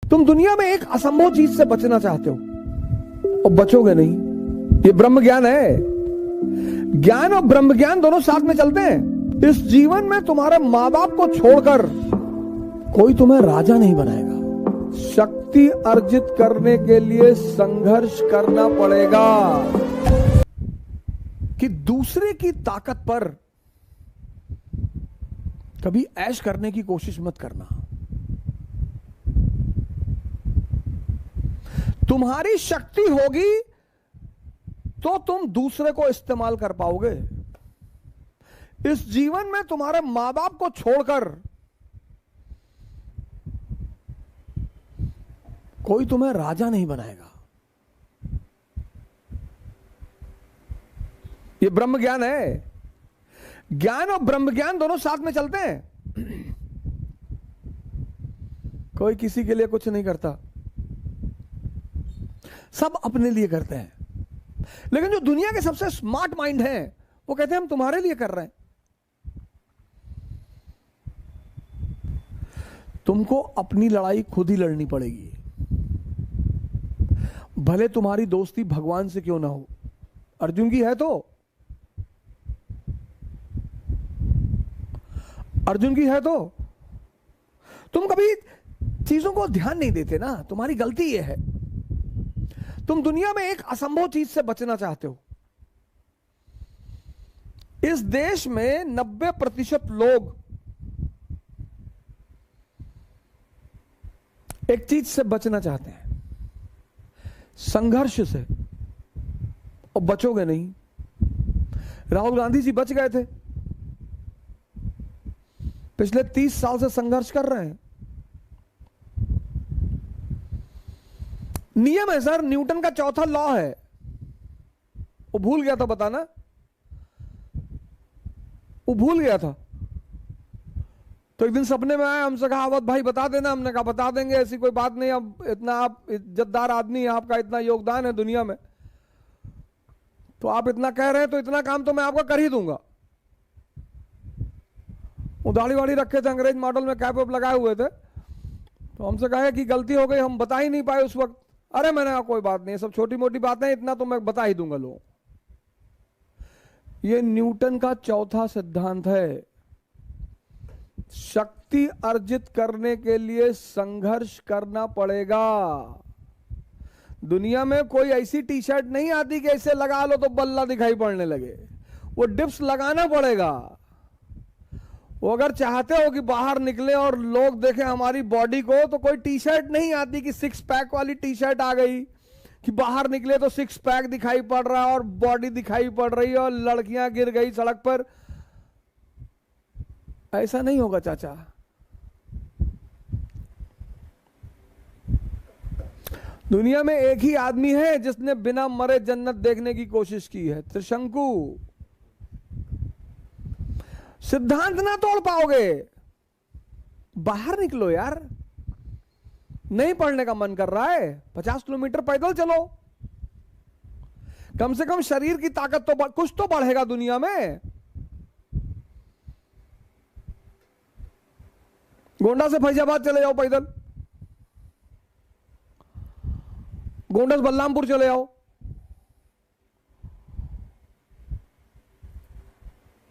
तुम दुनिया में एक असंभव चीज से बचना चाहते हो और बचोगे नहीं। ये ब्रह्म ज्ञान है। ज्ञान और ब्रह्म ज्ञान दोनों साथ में चलते हैं। इस जीवन में तुम्हारे माँ बाप को छोड़कर कोई तुम्हें राजा नहीं बनाएगा। शक्ति अर्जित करने के लिए संघर्ष करना पड़ेगा कि दूसरे की ताकत पर कभी ऐश करने की कोशिश मत करना। तुम्हारी शक्ति होगी तो तुम दूसरे को इस्तेमाल कर पाओगे। इस जीवन में तुम्हारे मां बाप को छोड़कर कोई तुम्हें राजा नहीं बनाएगा। ये ब्रह्म ज्ञान है। ज्ञान और ब्रह्म ज्ञान दोनों साथ में चलते हैं। कोई किसी के लिए कुछ नहीं करता, सब अपने लिए करते हैं। लेकिन जो दुनिया के सबसे स्मार्ट माइंड हैं वो कहते हैं हम तुम्हारे लिए कर रहे हैं। तुमको अपनी लड़ाई खुद ही लड़नी पड़ेगी, भले तुम्हारी दोस्ती भगवान से क्यों ना हो। अर्जुन की है तो अर्जुन की है तो तुम कभी चीजों को ध्यान नहीं देते ना। तुम्हारी गलती यह है, तुम दुनिया में एक असंभव चीज से बचना चाहते हो। इस देश में 90% लोग एक चीज से बचना चाहते हैं, संघर्ष से, और बचोगे नहीं। राहुल गांधी जी बच गए थे, पिछले 30 साल से संघर्ष कर रहे हैं। नियम है सर, न्यूटन का चौथा लॉ है, वो भूल गया था बताना, वो भूल गया था। तो एक दिन सपने में आया, हमसे कहा अवध भाई बता देना। हमने कहा बता देंगे, ऐसी कोई बात नहीं। अब इतना आप इज्जतदार आदमी हैं, आपका इतना योगदान है दुनिया में, तो आप इतना कह रहे हैं तो इतना काम तो मैं आपका कर ही दूंगा। वो दाढ़ी वाड़ी रखे थे, अंग्रेज मॉडल में कैप वैप लगाए हुए थे। तो हमसे कहा कि गलती हो गई, हम बता ही नहीं पाए उस वक्त। अरे मैंने कहा कोई बात नहीं, सब छोटी मोटी बातें, इतना तो मैं बता ही दूंगा लोगों। ये न्यूटन का चौथा सिद्धांत है। शक्ति अर्जित करने के लिए संघर्ष करना पड़ेगा। दुनिया में कोई ऐसी टी शर्ट नहीं आती कि ऐसे लगा लो तो बल्ला दिखाई पड़ने लगे। वो डिप्स लगाना पड़ेगा। वो अगर चाहते हो कि बाहर निकले और लोग देखें हमारी बॉडी को, तो कोई टी शर्ट नहीं आती कि 6 पैक वाली टी शर्ट आ गई कि बाहर निकले तो 6 पैक दिखाई पड़ रहा है और बॉडी दिखाई पड़ रही है और लड़कियां गिर गई सड़क पर। ऐसा नहीं होगा चाचा। दुनिया में एक ही आदमी है जिसने बिना मरे जन्नत देखने की कोशिश की है, त्रिशंकु। सिद्धांत ना तोड़ पाओगे, बाहर निकलो यार। नहीं पढ़ने का मन कर रहा है, 50 किलोमीटर पैदल चलो। कम से कम शरीर की ताकत तो कुछ तो बढ़ेगा दुनिया में। गोंडा से फैजाबाद चले जाओ पैदल, गोंडा से बलरामपुर चले जाओ।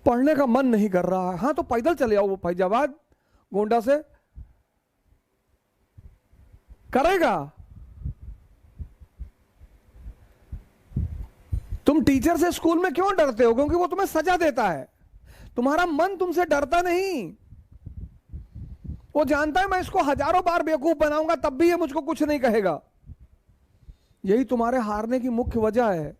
पढ़ने का मन नहीं कर रहा है, हाँ तो पैदल चले जाओ, वो फैजाबाद गोंडा से करेगा। तुम टीचर से स्कूल में क्यों डरते हो? क्योंकि वो तुम्हें सजा देता है। तुम्हारा मन तुमसे डरता नहीं। वो जानता है मैं इसको हजारों बार बेवकूफ बनाऊंगा तब भी ये मुझको कुछ नहीं कहेगा। यही तुम्हारे हारने की मुख्य वजह है।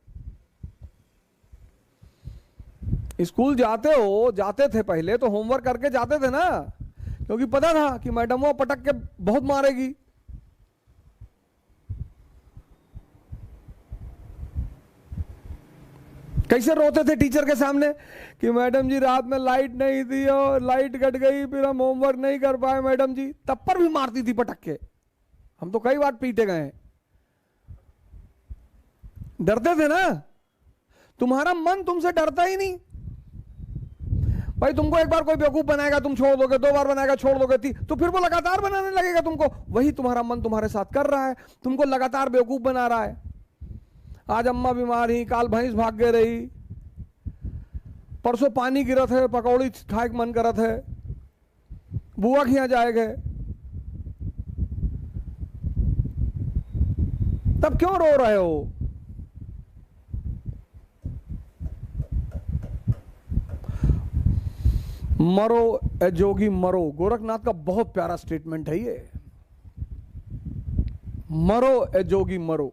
स्कूल जाते थे पहले तो होमवर्क करके जाते थे ना, क्योंकि पता था कि मैडम वो पटक के बहुत मारेगी। कैसे रोते थे टीचर के सामने कि मैडम जी रात में लाइट नहीं थी और लाइट कट गई, फिर हम होमवर्क नहीं कर पाए मैडम जी। तब पर भी मारती थी पटक के। हम तो कई बार पीटे गए हैं। डरते थे ना। तुम्हारा मन तुमसे डरता ही नहीं। भाई तुमको एक बार कोई बेवकूफ बनाएगा तुम छोड़ दोगे, 2 बार बनाएगा छोड़ दोगे, तो फिर वो लगातार बनाने लगेगा तुमको। वही तुम्हारा मन तुम्हारे साथ कर रहा है, तुमको लगातार बेवकूफ बना रहा है। आज अम्मा बीमार ही, काल भैंस भाग के रही, परसों पानी गिरत है, पकौड़ी खाए के मन करत है, बुआ के यहां जाएगा, तब क्यों रो रहे हो? मरो ए जोगी मरो, गोरखनाथ का बहुत प्यारा स्टेटमेंट है ये। मरो ए जोगी मरो।